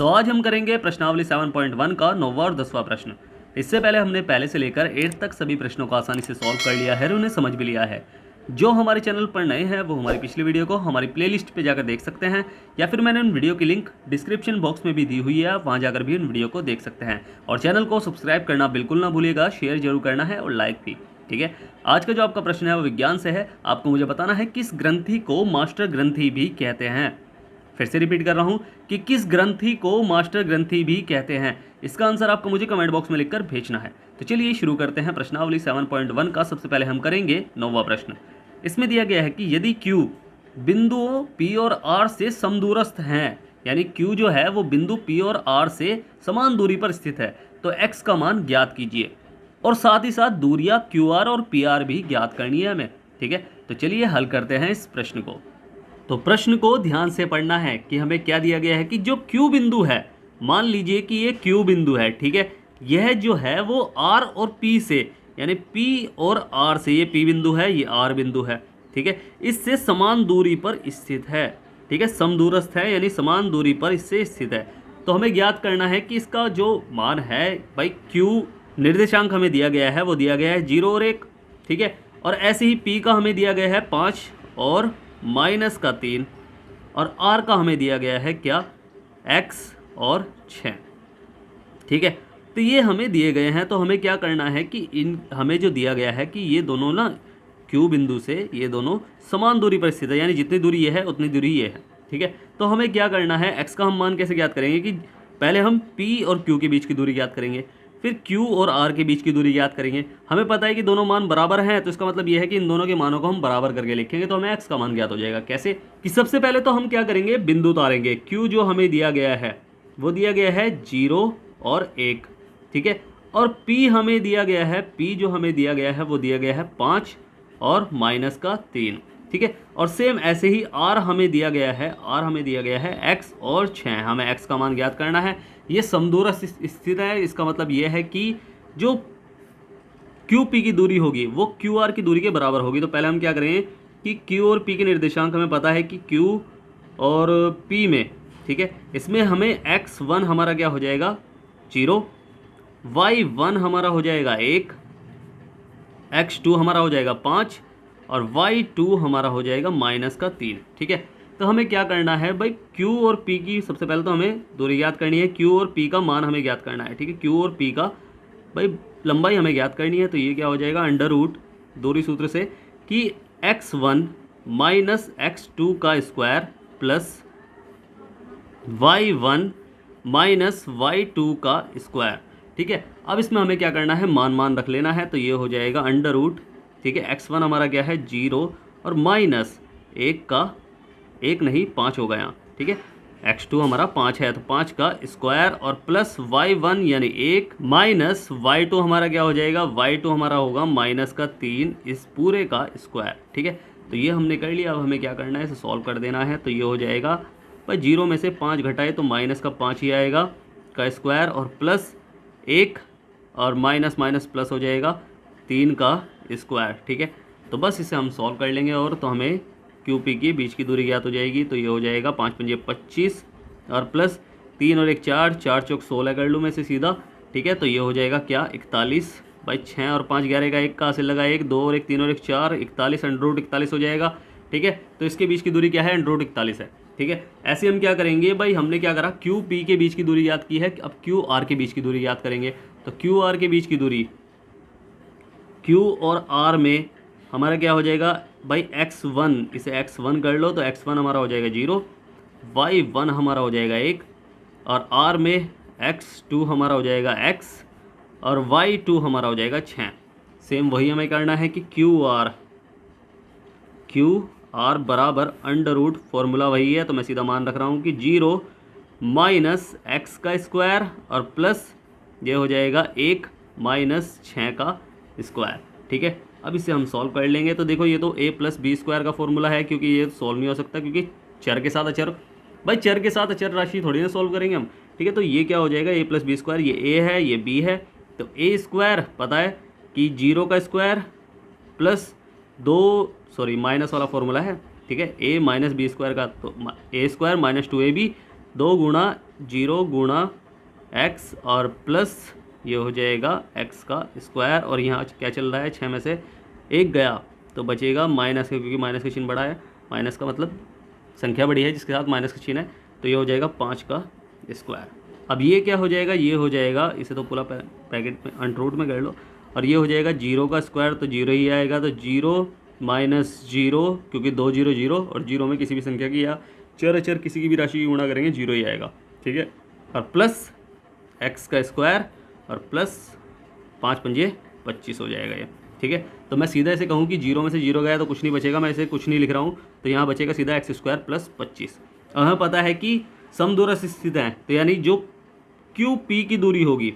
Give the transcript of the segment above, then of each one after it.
तो आज हम करेंगे प्रश्नावली 7.1 का 9वां और 10वां प्रश्न। इससे पहले हमने पहले से लेकर 8 तक सभी प्रश्नों को आसानी से सॉल्व कर लिया है और उन्हें समझ भी लिया है। जो हमारे चैनल पर नए हैं वो हमारी पिछली वीडियो को हमारी प्लेलिस्ट पे जाकर देख सकते हैं, या फिर मैंने उन वीडियो की लिंक डिस्क्रिप्शन बॉक्स में भी दी हुई है, वहाँ जाकर भी उन वीडियो को देख सकते हैं। और चैनल को सब्सक्राइब करना बिल्कुल ना भूलिएगा, शेयर जरूर करना है और लाइक भी। ठीक है, आज का जो आपका प्रश्न है वो विज्ञान से है। आपको मुझे बताना है किस ग्रंथि को मास्टर ग्रंथि भी कहते हैं। फिर से रिपीट कर रहा हूं कि किस ग्रंथि को मास्टर ग्रंथि भी कहते हैं। इसका आंसर आपको मुझे कमेंट बॉक्स में लिखकर भेजना है। तो चलिए शुरू करते हैं प्रश्नावली 7.1 का। सबसे पहले हम करेंगे 9वां प्रश्न। इसमें दिया गया है कि यदि Q बिंदुओं P और R से समदूरस्थ हैं, यानी Q जो है वो बिंदु P और R से समान दूरी पर स्थित है, तो X का मान ज्ञात कीजिए। और साथ ही साथ दूरियां QR और PR भी ज्ञात करनी है हमें। ठीक है, तो चलिए हल करते हैं इस प्रश्न को। तो प्रश्न को ध्यान से पढ़ना है कि हमें क्या दिया गया है कि जो Q बिंदु है, मान लीजिए कि ये Q बिंदु है। ठीक है, यह जो है वो R और P से, यानी P और R से, ये P बिंदु है, ये R बिंदु है। ठीक है, इससे समान दूरी पर स्थित है। ठीक है, समदूरस्थ है यानी समान दूरी पर इससे स्थित है। तो हमें ज्ञात करना है कि इसका जो मान है भाई, Q निर्देशांक हमें दिया गया है, वो दिया गया है 0 और 1। ठीक है, और ऐसे ही P का हमें दिया गया है 5 और माइनस का 3, और R का हमें दिया गया है क्या, X और 6। ठीक है, तो ये हमें दिए गए हैं। तो हमें क्या करना है कि हमें जो दिया गया है कि ये दोनों ना Q बिंदु से ये दोनों समान दूरी पर स्थित है, यानी जितनी दूरी ये है उतनी दूरी ये है। ठीक है, तो हमें क्या करना है, X का हम मान कैसे ज्ञात करेंगे कि पहले हम P और Q के बीच की दूरी ज्ञात करेंगे, फिर Q और R के बीच की दूरी ज्ञात करेंगे। हमें पता है कि दोनों मान बराबर हैं, तो इसका मतलब यह है कि इन दोनों के मानों को हम बराबर करके लिखेंगे, तो हमें X का मान ज्ञात हो जाएगा। कैसे कि सबसे पहले तो हम क्या करेंगे, बिंदु उतारेंगे। Q जो हमें दिया गया है वो दिया गया है 0 और 1। ठीक है, और P हमें दिया गया है, P जो हमें दिया गया है वो दिया गया है 5 और माइनस का 3। ठीक है, और सेम ऐसे ही R हमें दिया गया है, R हमें दिया गया है X और 6। हमें X का मान ज्ञात करना है। ये समदूरस्थ स्थित है, इसका मतलब ये है कि जो QP की दूरी होगी वो QR की दूरी के बराबर होगी। तो पहले हम क्या करेंगे कि Q और P के निर्देशांक हमें पता है कि Q और P में, ठीक है, इसमें हमें X1 हमारा क्या हो जाएगा 0, Y1 हमारा हो जाएगा 1, X2 हमारा हो जाएगा 5 और Y2 हमारा हो जाएगा माइनस का 3। ठीक है, तो हमें क्या करना है भाई, Q और P की सबसे पहले तो हमें दूरी ज्ञात करनी है। Q और P का मान हमें ज्ञात करना है। ठीक है, Q और P का भाई लंबाई हमें ज्ञात करनी है। तो ये क्या हो जाएगा, अंडर रूट दूरी सूत्र से कि X1 माइनस X2 का square plus Y1 minus Y2 का स्क्वायर। ठीक है, अब इसमें हमें क्या करना है, मान रख लेना है। तो ये हो जाएगा अंडर रूट, ठीक है, X1 हमारा क्या है 0 और माइनस 1 का 1 नहीं 5 होगा यहाँ। ठीक है, X2 हमारा 5 है तो 5 का स्क्वायर और प्लस Y1 यानी 1 माइनस Y2 हमारा क्या हो जाएगा, Y2 हमारा होगा माइनस का 3, इस पूरे का स्क्वायर। ठीक है, तो ये हमने कर लिया। अब हमें क्या करना है, इसे सॉल्व कर देना है। तो ये हो जाएगा भाई 0 में से 5 घटाए तो माइनस का 5 ही आएगा का स्क्वायर और प्लस 1 और माइनस माइनस प्लस हो जाएगा 3 का स्क्वायर। ठीक है, तो बस इसे हम सॉल्व कर लेंगे और तो हमें QP की बीच की दूरी ज्ञात हो जाएगी। तो ये हो जाएगा 5 पंजे 25 और प्लस 3 और 1 4, 4 चौक 16 कर लूँ मैं इसे सीधा। ठीक है, तो ये हो जाएगा क्या 41 भाई 6 और 5 11 का 1 कहाँ से लगा, 1 2 और 1 3 और 1 4, 41 अंडर रूट 41 हो जाएगा। ठीक है, तो इसके बीच की दूरी क्या है, अंडर रूट 41 है। ठीक है, ऐसे हम क्या करेंगे भाई, हमने क्या करा QP के बीच की दूरी याद की है, अब QR के बीच की दूरी याद करेंगे। तो QR के बीच की दूरी Q और R में हमारा क्या हो जाएगा भाई X1, इसे X1 कर लो तो X1 हमारा हो जाएगा 0, Y1 हमारा हो जाएगा 1 और R में X2 हमारा हो जाएगा X और Y2 हमारा हो जाएगा 6। सेम वही हमें करना है कि QR बराबर अंडर रूट, फॉर्मूला वही है तो मैं सीधा मान रख रहा हूँ कि 0 माइनस X का स्क्वायर और प्लस ये हो जाएगा 1 माइनस 6 का स्क्वायर। ठीक है, अब इसे हम सॉल्व कर लेंगे। तो देखो ये तो a प्लस बी स्क्वायर का फॉर्मूला है, क्योंकि ये सॉल्व नहीं हो सकता क्योंकि चर के साथ अचर, भाई चर के साथ अचर राशि थोड़ी ना सॉल्व करेंगे हम। ठीक है, तो ये क्या हो जाएगा a प्लस बी स्क्वायर, ये a है ये b है, तो a स्क्वायर पता है कि 0 का स्क्वायर प्लस 2 माइनस वाला फॉर्मूला है। ठीक है, a माइनस बी स्क्वायर का, तो a स्क्वायर माइनस 2ab 2 गुणा 0 गुणा x और प्लस ये हो जाएगा x का स्क्वायर, और यहाँ क्या चल रहा है, 6 में से 1 गया तो बचेगा माइनस का, क्योंकि माइनस का चिन्ह बड़ा है, माइनस का मतलब संख्या बड़ी है जिसके साथ माइनस का चिन्ह है, तो ये हो जाएगा 5 का स्क्वायर। अब ये क्या हो जाएगा, ये हो जाएगा, इसे तो पूरा पैकेट में अंडररूट में कर लो, और ये हो जाएगा 0 का स्क्वायर, तो 0 ही आएगा, तो 0 माइनस 0, क्योंकि 2 0 0, और 0 में किसी भी संख्या की या चर अचर किसी की भी राशि की गुणा करेंगे 0 ही आएगा, ठीक है। और प्लस x का स्क्वायर और प्लस 5 पंजे 25 हो जाएगा ये, ठीक है। तो मैं सीधा ऐसे कहूँ कि 0 में से 0 गया तो कुछ नहीं बचेगा, मैं इसे कुछ नहीं लिख रहा हूँ, तो यहाँ बचेगा सीधा x स्क्वायर प्लस 25। और हमें पता है कि समदूर स्थित हैं, तो यानी जो क्यू पी की दूरी होगी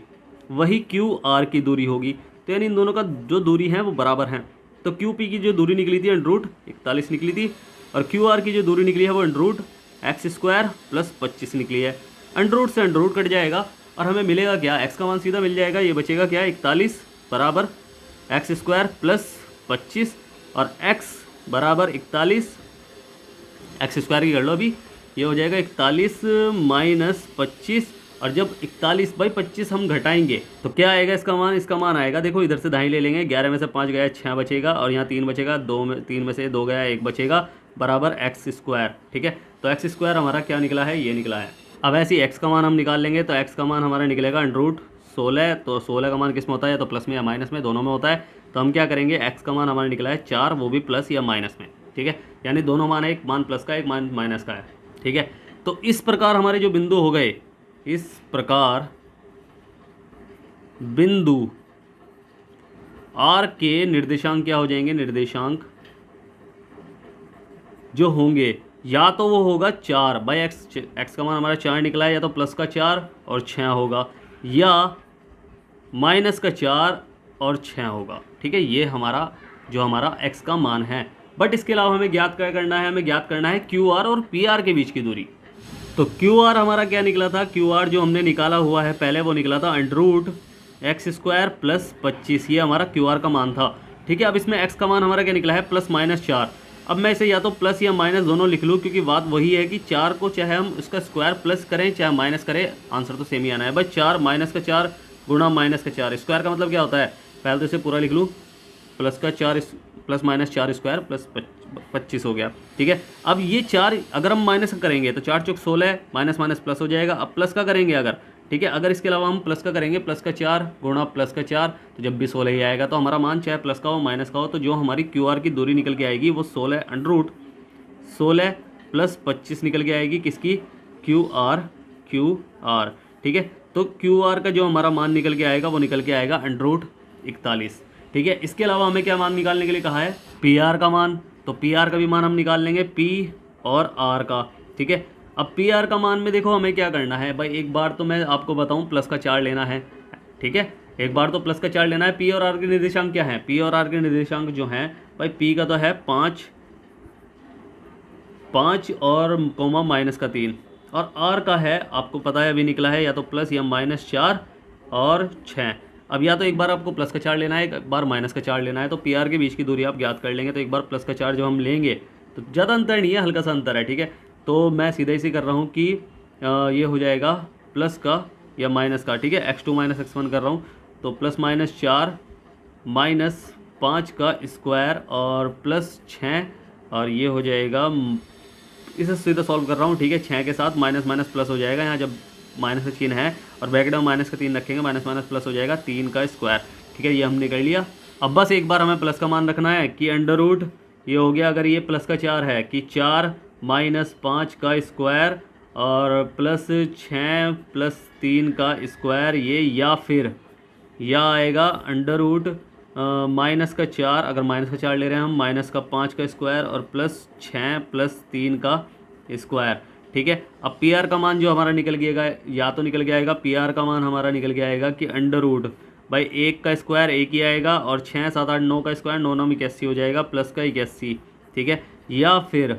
वही क्यू आर की दूरी होगी, तो यानी इन दोनों का जो दूरी है वो बराबर हैं। तो क्यू पी की जो दूरी निकली थी अंडरूट 41 निकली थी, और क्यू आर की जो दूरी निकली है वो अंडरूट एक्स स्क्वायर प्लस 25 निकली है। अंडरूट से अंडरूट कट जाएगा और हमें मिलेगा क्या, एक्स का मान सीधा मिल जाएगा, ये बचेगा क्या 41 बराबर एक्स स्क्वायर प्लस 25, और एक्स बराबर 41 एक्स स्क्वायर की कर लो अभी, ये हो जाएगा 41 माइनस 25, और जब 41/25 हम घटाएंगे तो क्या आएगा इसका मान आएगा, देखो इधर से दाएं ले लेंगे, 11 में से 5 गया 6 बचेगा, और यहाँ 3 बचेगा, 3 में से 2 गया 1 बचेगा, बराबर एक्स स्क्वायर, ठीक है। तो एक्स स्क्वायर हमारा क्या निकला है, ये निकला है। अब ऐसे ही एक्स का मान हम निकाल लेंगे, तो एक्स का मान हमारा निकलेगा अंडरूट 16, तो 16 का मान किस में होता है, या तो प्लस में या माइनस में, दोनों में होता है। तो हम क्या करेंगे, एक्स का मान हमारा निकला है 4, वो भी प्लस या माइनस में, ठीक है, यानी दोनों मान है, एक मान प्लस का एक मान माइनस का है, ठीक है। तो इस प्रकार हमारे जो बिंदु हो गए, इस प्रकार बिंदु आर के निर्देशांक क्या हो जाएंगे, निर्देशांक जो होंगे या तो वो होगा 4/x, एक्स का मान हमारा 4 निकला है, या तो प्लस का 4 और 6 होगा, या माइनस का 4 और 6 होगा, ठीक है। ये हमारा जो हमारा x का मान है। बट इसके अलावा हमें ज्ञात क्या करना है, हमें ज्ञात करना है क्यू आर और पी आर के बीच की दूरी। तो क्यू आर हमारा क्या निकला था, क्यू आर जो हमने निकाला हुआ है पहले वो निकला था अंडरूट एक्स स्क्वायर प्लस 25, ये हमारा क्यू आर का मान था, ठीक है। अब इसमें x का मान हमारा क्या निकला है, प्लस माइनस 4। अब मैं इसे या तो प्लस या माइनस दोनों लिख लूँ, क्योंकि बात वही है कि 4 को चाहे हम उसका स्क्वायर प्लस करें चाहे माइनस करें, आंसर तो सेम ही आना है। बस 4 माइनस का 4 गुणा माइनस का 4, स्क्वायर का मतलब क्या होता है, पहले तो इसे पूरा लिख लूँ, प्लस का 4 प्लस माइनस 4 स्क्वायर प्लस 25 हो गया, ठीक है। अब ये 4 अगर हम माइनस करेंगे तो 4 चौक 16, माइनस माइनस प्लस हो जाएगा। अब प्लस का करेंगे अगर, ठीक है, अगर इसके अलावा हम प्लस का करेंगे, प्लस का 4 गुणा प्लस का 4, तो जब भी 16 ही आएगा। तो हमारा मान चाहे प्लस का हो माइनस का हो, तो जो हमारी क्यू आर की दूरी निकल के आएगी वो 16 अंडरूट 16 प्लस 25 निकल के आएगी, किसकी, क्यू आर, ठीक है। तो क्यू आर का जो हमारा मान निकल के आएगा वो निकल के आएगा अंडरूट 41, ठीक है। इसके अलावा हमें क्या मान निकालने के लिए कहा है, पी आर का मान, तो पी आर का भी मान हम निकाल लेंगे, पी और आर का, ठीक है। अब पी आर का मान में देखो हमें क्या करना है भाई, एक बार तो मैं आपको बताऊं प्लस का 4 लेना है, ठीक है, एक बार तो प्लस का 4 लेना है। पी और आर के निर्देशांक क्या है, पी और आर के निर्देशांक जो हैं भाई, पी का तो है 5 और कोमा माइनस का 3, और आर का है आपको पता है अभी निकला है या तो प्लस या माइनस 4 और 6। अब या तो एक बार आपको प्लस का 4 लेना है, एक बार माइनस का 4 लेना है, तो पी आर के बीच की दूरी आप ज्ञात कर लेंगे। तो एक बार प्लस का 4 जो हम लेंगे तो ज़्यादा अंतर नहीं है, हल्का सा अंतर है, ठीक है। तो मैं सीधा इसी कर रहा हूँ कि ये हो जाएगा प्लस का या माइनस का, ठीक है, x2 माइनस x1 कर रहा हूँ, तो प्लस माइनस 4 माइनस 5 का स्क्वायर और प्लस 6, और ये हो जाएगा, इसे सीधा सॉल्व कर रहा हूँ, ठीक है, 6 के साथ माइनस माइनस प्लस हो जाएगा, यहाँ जब माइनस का चिन्ह है और ब्रैकेट में माइनस का 3 रखेंगे, माइनस माइनस प्लस हो जाएगा 3 का स्क्वायर, ठीक है, ये हमने कर लिया। अब बस एक बार हमें प्लस का मान रखना है कि अंडररूट ये हो गया, अगर ये प्लस का 4 है कि 4 माइनस 5 का स्क्वायर और प्लस 6 प्लस 3 का स्क्वायर, ये या फिर या आएगा अंडररूट माइनस का 4, अगर माइनस का 4 ले रहे हैं हम, माइनस का 5 का स्क्वायर और प्लस 6 प्लस 3 का स्क्वायर, ठीक है। अब पी आर का मान जो हमारा निकल गया, या तो निकल के आएगा, पी आर का मान हमारा निकल के आएगा कि अंडररूट भाई 1 का स्क्वायर 1 ही आएगा, और 6 7 8 9 का स्क्वायर 9 9 81 हो जाएगा, प्लस का 81, ठीक है, या फिर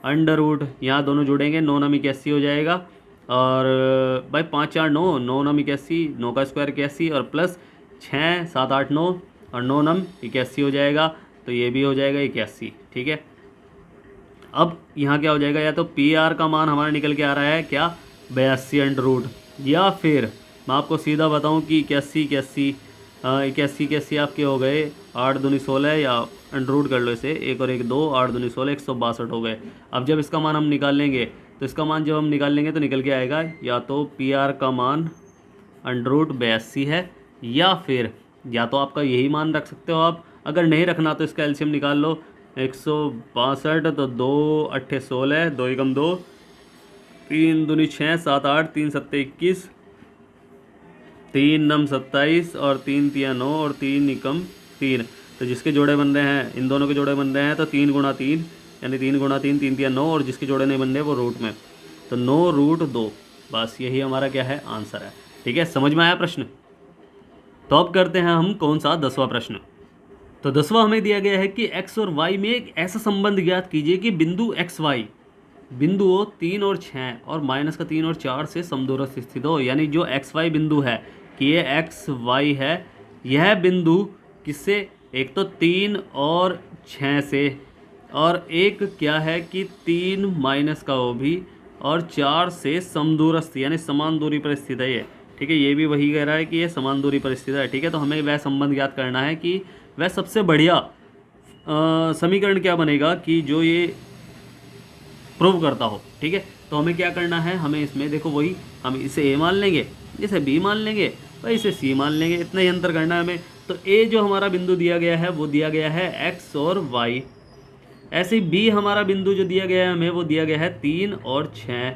अंडररूट यहाँ दोनों जुड़ेंगे 9 9 81 हो जाएगा, और भाई 5 4 9 9 9 81, 9 का स्क्वायर 81, और प्लस 6 7 8 9 और 9 9 81 हो जाएगा, तो ये भी हो जाएगा 81, ठीक है। अब यहाँ क्या हो जाएगा, या तो पी आर का मान हमारा निकल के आ रहा है क्या, 82 अंडर रूट, या फिर मैं आपको सीधा बताऊं कि 81 आपके हो गए 8 दूनी 16, या अंडर रूट कर लो इसे, एक और एक 2, 8 दूनी 16, 162 हो गए। अब जब इसका मान हम निकाल लेंगे तो इसका मान जब हम निकाल लेंगे तो निकल के आएगा या तो पी आर का मान अंडर रूट 82 है, या फिर या तो आपका यही मान रख सकते हो आप, अगर नहीं रखना तो इसका एलसीएम निकाल लो। 162 तो 2 8 16, 2 एकम 2, 3 दूनी 6, 7 8, 3 7 21, 3 नम 27 और 3 तिया 9 और 3 एकम 3। तो जिसके जोड़े बन रहे हैं, इन दोनों के जोड़े बन रहे हैं तो 3 गुणा 3 यानी 3 गुणा 3, 3 तिया 9, और जिसके जोड़े नहीं बन रहे वो रूट में, तो 9 रूट 2। बस यही हमारा क्या है, आंसर है। ठीक है, समझ में आया प्रश्न। तो अब करते हैं हम कौन सा 10वां प्रश्न। तो 10वां हमें दिया गया है कि x और y में एक ऐसा संबंध ज्ञात कीजिए कि बिंदु x y बिंदुओं 3 और 6 और माइनस का 3 और 4 से समदूरस्थ स्थित हो। यानी जो x y बिंदु है कि ये x y है, यह बिंदु किससे, एक तो 3 और 6 से, और एक क्या है कि 3 माइनस का वो भी और 4 से समदूरस्थ यानी समान दूरी पर स्थित है ये। ठीक है, ये भी वही कह रहा है कि ये समान दूरी पर स्थित है। ठीक है, तो हमें वह संबंध ज्ञात करना है कि वह सबसे बढ़िया समीकरण क्या बनेगा कि जो ये प्रूव करता हो। ठीक है, तो हमें क्या करना है, हमें इसमें देखो वही, हम इसे ए मान लेंगे, इसे बी मान लेंगे और इसे सी मान लेंगे, इतना ही अंतर करना है हमें। तो ए जो हमारा बिंदु दिया गया है वो दिया गया है एक्स और वाई, ऐसे ही बी हमारा बिंदु जो दिया गया है हमें वो दिया गया है 3 और 6,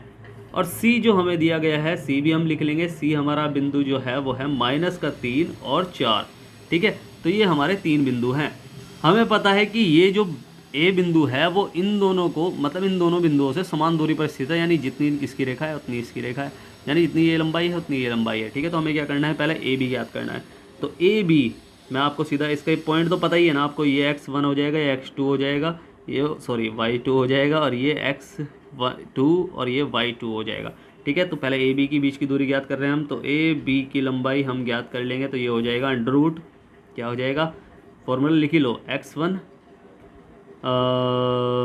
और सी जो हमें दिया गया है, सी भी हम लिख लेंगे, सी हमारा बिंदु जो है वो है माइनस का 3 और 4। ठीक है, तो ये हमारे 3 बिंदु हैं। हमें पता है कि ये जो ए बिंदु है वो इन दोनों को, मतलब इन दोनों बिंदुओं से समान दूरी पर स्थित है, यानी जितनी इसकी रेखा है उतनी इसकी रेखा है, यानी जितनी ये लंबाई है उतनी ये लंबाई है। ठीक है, तो हमें क्या करना है, पहले ए बी ज्ञात करना है। तो ए बी मैं आपको सीधा, इसका पॉइंट तो पता ही है ना आपको, ये x1 हो जाएगा, ये x2 हो जाएगा, ये सॉरी y2 हो जाएगा, और ये x2 और ये y2 हो जाएगा। ठीक है, तो पहले ए बी की बीच की दूरी ज्ञात कर रहे हैं हम, तो ए बी की लंबाई हम ज्ञात कर लेंगे, तो ये हो जाएगा अंडर रूट, क्या हो जाएगा, फॉर्मूला लिख ही लो, x1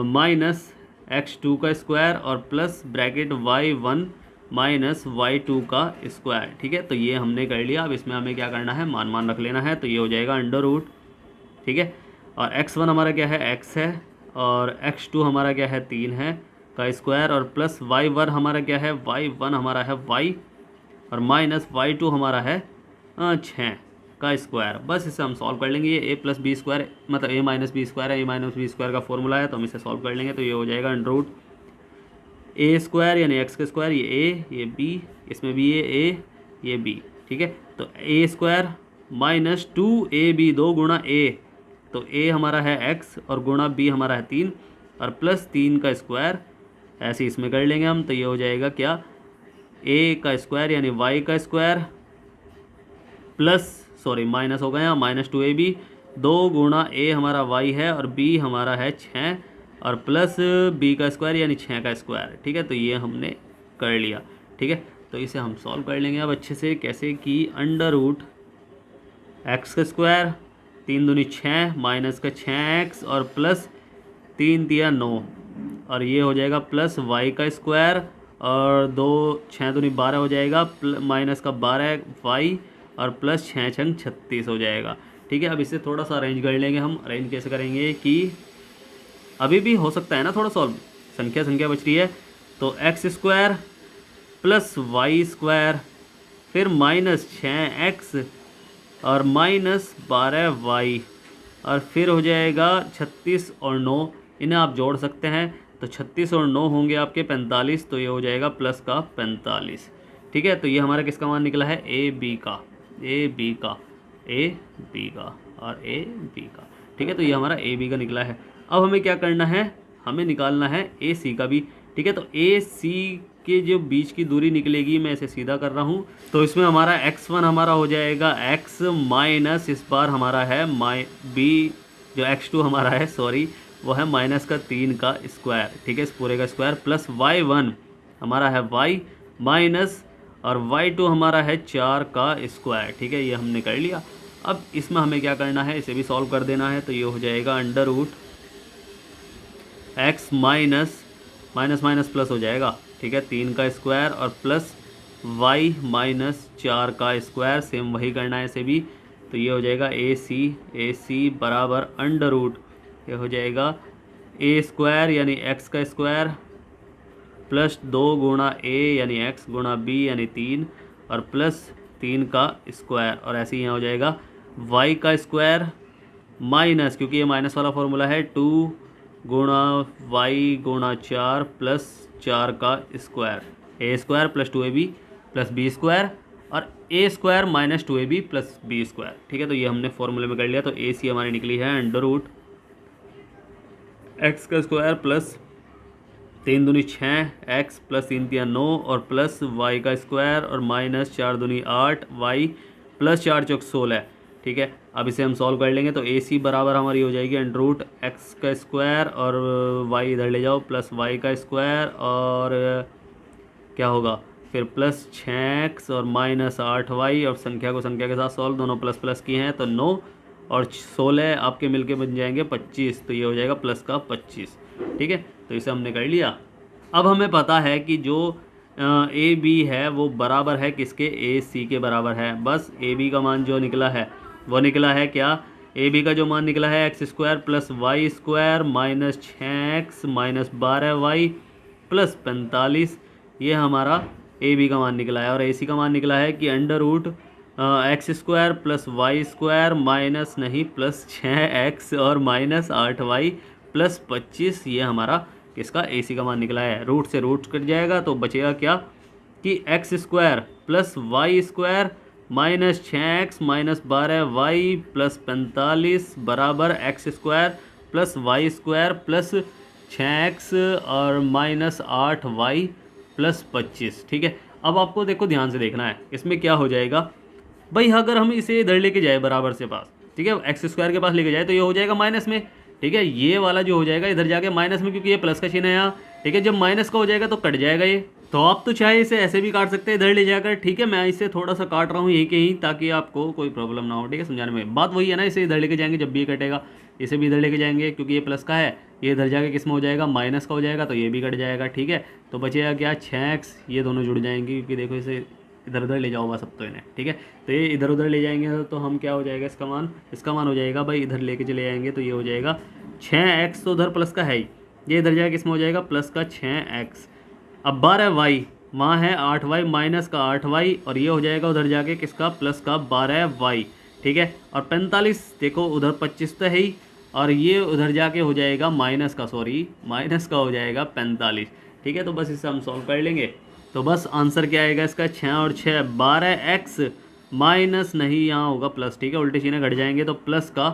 माइनस x2 का स्क्वायर और plus bracket y1 minus y2 का स्क्वायर। ठीक है, तो ये हमने कर लिया। अब इसमें हमें क्या करना है, मान रख लेना है, तो ये हो जाएगा अंडर रूट। ठीक है, और x1 हमारा क्या है, x है, और x2 हमारा क्या है, 3 है का स्क्वायर, और प्लस y1 हमारा क्या है, y1 हमारा है y, और माइनस y2 हमारा है 6 का स्क्वायर। बस इसे हम सॉल्व कर लेंगे। ये ए प्लस बी स्क्वायर मतलब ए माइनस बी स्क्वायर है, ए माइनस बी स्क्वायर का फॉर्मूला है, तो हम इसे सॉल्व कर लेंगे। तो ये हो जाएगा अंडर रूट ए स्क्वायर यानी एक्स का स्क्वायर, ये ए ये बी, इसमें भी ये बी। ठीक है, तो ए स्क्वायर माइनस 2ab 2 गुणा ए, तो ए हमारा है एक्स और गुणा बी हमारा है 3, और प्लस 3 का स्क्वायर, ऐसे इसमें कर लेंगे हम। तो ये हो जाएगा क्या, ए का स्क्वायर यानी वाई का स्क्वायर प्लस सॉरी माइनस हो गया, माइनस 2ab 2 गुणा ए हमारा y है और b हमारा है 6, और प्लस b का स्क्वायर यानी 6 का स्क्वायर। ठीक है, तो ये हमने कर लिया। ठीक है, तो इसे हम सॉल्व कर लेंगे अब अच्छे से, कैसे कि अंडर रूट एक्स का स्क्वायर 3 दूनी 6 माइनस का 6x और प्लस 3 तिया 9, और ये हो जाएगा प्लस y का स्क्वायर, और 2 6 दूनी 12 हो जाएगा, माइनस का 12y और प्लस 6 छंग 36 हो जाएगा। ठीक है, अब इसे थोड़ा सा अरेंज कर लेंगे हम। अरेंज कैसे करेंगे कि अभी भी हो सकता है ना थोड़ा सॉल्व, संख्या बच रही है, तो X square plus Y square फिर माइनस 6x और माइनस 12y, और फिर हो जाएगा 36 और 9, इन्हें आप जोड़ सकते हैं, तो 36 और 9 होंगे आपके 45, तो ये हो जाएगा प्लस का 45। ठीक है, तो ये हमारा किसका मान निकला है, ए बी का और ए बी का। ठीक है, तो ये हमारा ए बी का निकला है। अब हमें क्या करना है, हमें निकालना है ए सी का भी। ठीक है, तो ए सी के जो बीच की दूरी निकलेगी, मैं इसे सीधा कर रहा हूँ, तो इसमें हमारा x1 हमारा हो जाएगा x माइनस, इस बार हमारा है बी जो x2 हमारा है सॉरी वो है माइनस का 3 का स्क्वायर। ठीक है, इस पूरे का स्क्वायर प्लस y1 हमारा है y माइनस, और y2 हमारा है 4 का स्क्वायर। ठीक है, ये हमने कर लिया। अब इसमें हमें क्या करना है, इसे भी सॉल्व कर देना है, तो ये हो जाएगा under root X minus minus plus हो जाएगा। ठीक है, 3 का स्क्वायर और प्लस वाई माइनस 4 का स्क्वायर, सेम वही करना है इसे भी। तो ये हो जाएगा ए सी बराबर अंडर रूट, ये हो जाएगा ए स्क्वायर यानी एक्स का स्क्वायर प्लस 2 गुणा ए यानी एक्स गुणा बी यानी 3 और प्लस 3 का स्क्वायर, और ऐसे ही यहाँ हो जाएगा वाई का स्क्वायर माइनस, क्योंकि ये माइनस वाला फॉर्मूला है, 2 गुणा वाई गुणा 4 प्लस 4 का square, A square plus 2ab plus B square और A square minus 2ab plus B square. ठीक है, तो ये हमने फॉर्मूले में कर लिया। तो ए सी हमारी निकली है अंडर रूट एक्स का स्क्वायर प्लस 3 दूनी 6 एक्स प्लस 3 तिया 9 और प्लस वाई का स्क्वायर और माइनस 4 दूनी 8 वाई प्लस 4 चौक 16। ठीक है, अब इसे हम सॉल्व कर लेंगे। तो ए सी बराबर हमारी हो जाएगी अंडर रूट एक्स का स्क्वायर और वाई इधर ले जाओ प्लस वाई का स्क्वायर और क्या होगा फिर प्लस 6x और माइनस 8y और संख्या को संख्या के साथ सॉल्व, दोनों प्लस प्लस की हैं तो 9 और 16 आपके मिलके बन जाएंगे 25, तो ये हो जाएगा प्लस का 25। ठीक है, तो इसे हमने कर लिया। अब हमें पता है कि जो ए बी है वो बराबर है किसके, ए सी के बराबर है। बस ए बी का मान जो निकला है वो निकला है क्या, ए बी का जो मान निकला है X square plus Y square minus 6x minus 12y plus 45, ये हमारा ए बी का मान निकला है। और ए सी का मान निकला है कि under root X square plus Y square minus नहीं प्लस 6x और माइनस 8y प्लस 25, ये हमारा किसका, ए सी का मान निकला है। रूट से रूट कट जाएगा तो बचेगा क्या कि X square plus Y square minus 6x minus 12y plus 45 बराबर X square plus Y square plus 6x और माइनस 8y प्लस 25। ठीक है, अब आपको देखो ध्यान से देखना है, इसमें क्या हो जाएगा भाई, अगर हम इसे इधर लेके जाए बराबर से पास, ठीक है, एक्स स्क्वायर के पास लेके जाए तो ये हो जाएगा माइनस में। ठीक है, ये वाला जो हो जाएगा इधर जाके माइनस में, क्योंकि ये प्लस का चिन्ह है यहाँ। ठीक है, जब माइनस का हो जाएगा तो कट जाएगा ये। तो आप तो चाहे इसे ऐसे भी काट सकते हैं इधर ले जाकर। ठीक है, मैं इसे थोड़ा सा काट रहा हूँ यही कहीं ताकि आपको कोई प्रॉब्लम ना हो। ठीक है, समझाने में बात वही है ना, इसे इधर लेके जाएंगे जब भी ये कटेगा, इसे भी इधर लेके जाएंगे क्योंकि ये प्लस का है, ये इधर जाके किस में हो जाएगा, माइनस का हो जाएगा, तो ये भी कट जाएगा। ठीक है, तो बचेगा क्या 6x, ये दोनों जुड़ जाएंगे क्योंकि देखो इसे इधर उधर ले जाओ बस अब तो इन्हें। ठीक है, तो ये इधर उधर ले जाएंगे तो हम क्या हो जाएगा, इसका मान हो जाएगा भाई, इधर लेके चले जाएंगे तो ये हो जाएगा 6x, तो उधर प्लस का है ही, ये इधर जाएगा किस में हो जाएगा, प्लस का 6x। अब 12y वहाँ है 8y माइनस का 8y और ये हो जाएगा उधर जाके किसका, प्लस का 12y। ठीक है, और 45 देखो उधर 25 तो है ही, और ये उधर जाके हो जाएगा माइनस का हो जाएगा 45। ठीक है, तो बस इसे हम सॉल्व कर लेंगे। तो बस आंसर क्या आएगा इसका, 6 और 6 12x माइनस नहीं यहाँ होगा प्लस। ठीक है, उल्टे चिन्ह घट जाएंगे तो प्लस का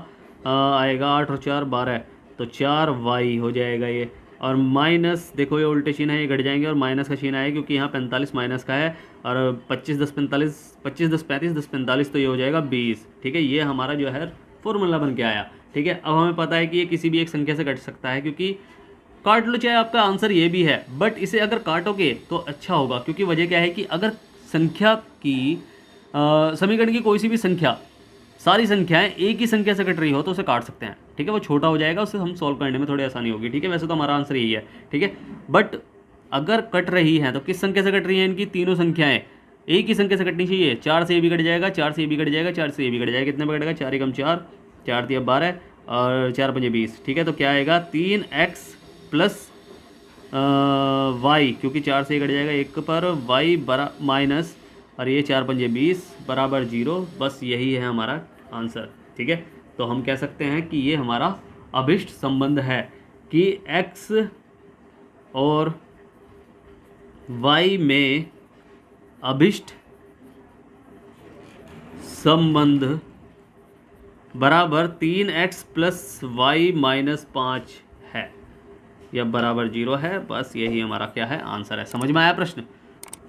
आएगा 8 और 4 12, तो 4y हो जाएगा ये, और माइनस देखो ये उल्टे चिन्ह है, ये घट जाएंगे और माइनस का चिन्ह आएगा क्योंकि यहाँ 45 माइनस का है, और 25 10 45 25 10 35 10 45, तो ये हो जाएगा 20। ठीक है, ये हमारा जो है फॉर्मूला बन के आया। ठीक है, अब हमें पता है कि ये किसी भी एक संख्या से कट सकता है, क्योंकि काट लो चाहे आपका आंसर ये भी है, बट इसे अगर काटोगे तो अच्छा होगा, क्योंकि वजह क्या है कि अगर संख्या की समीकरण की कोई सी भी संख्या, सारी संख्याएं एक ही संख्या से कट रही हो तो उसे काट सकते हैं। ठीक है, वो छोटा हो जाएगा, उससे हम सॉल्व करने में थोड़ी आसानी होगी। ठीक है, वैसे तो हमारा आंसर यही है। ठीक है, बट अगर कट रही हैं तो किस संख्या से कट रही हैं, इनकी तीनों संख्याएं एक ही संख्या से कटनी चाहिए। 4 से ये भी कट जाएगा, 4 से ये भी कट जाएगा, 4 से ये भी कट जाएगा, कितने पे कटेगा, 4 एकम 4, 4 तिया 12 और 4 पंजे 20। ठीक है, तो क्या आएगा 3x प्लस y, क्योंकि 4 से ये कट जाएगा 1 पर, y बरा माइनस और ये 4 पंजे 20 बराबर 0। बस यही है हमारा आंसर। ठीक है, तो हम कह सकते हैं कि ये हमारा अभिष्ट संबंध है कि x और y में अभिष्ट संबंध बराबर 3x प्लस वाई माइनस 5 है, या बराबर 0 है। बस यही हमारा क्या है, आंसर है। समझ में आया प्रश्न?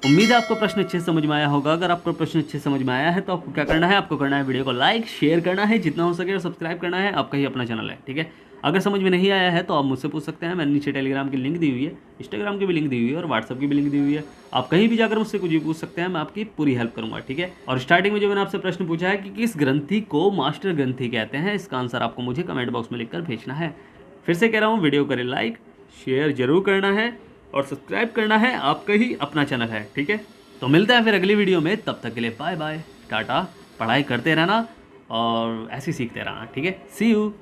उम्मीद है आपको प्रश्न अच्छे से समझ में आया होगा। अगर आपको प्रश्न अच्छे से समझ में आया है तो आपको क्या करना है, आपको करना है वीडियो को लाइक शेयर करना है जितना हो सके, और सब्सक्राइब करना है। आपका ही अपना चैनल है। ठीक है, अगर समझ में नहीं आया है तो आप मुझसे पूछ सकते हैं। मैंने नीचे टेलीग्राम की लिंक दी हुई है, इंस्टाग्राम की भी लिंक दी हुई है और व्हाट्सअप की भी लिंक दी हुई है। आप कहीं भी जाकर मुझसे कुछ भी पूछ सकते हैं, मैं आपकी पूरी हेल्प करूँगा। ठीक है, और स्टार्टिंग में जो मैंने आपसे प्रश्न पूछा है कि किस ग्रंथि को मास्टर ग्रंथि कहते हैं, इसका आंसर आपको मुझे कमेंट बॉक्स में लिखकर भेजना है। फिर से कह रहा हूँ, वीडियो करें लाइक शेयर जरूर करना है और सब्सक्राइब करना है आपका ही अपना चैनल है, ठीक है। तो मिलते हैं फिर अगली वीडियो में, तब तक के लिए बाय बाय टाटा। पढ़ाई करते रहना और ऐसे ही सीखते रहना, ठीक है। सी यू।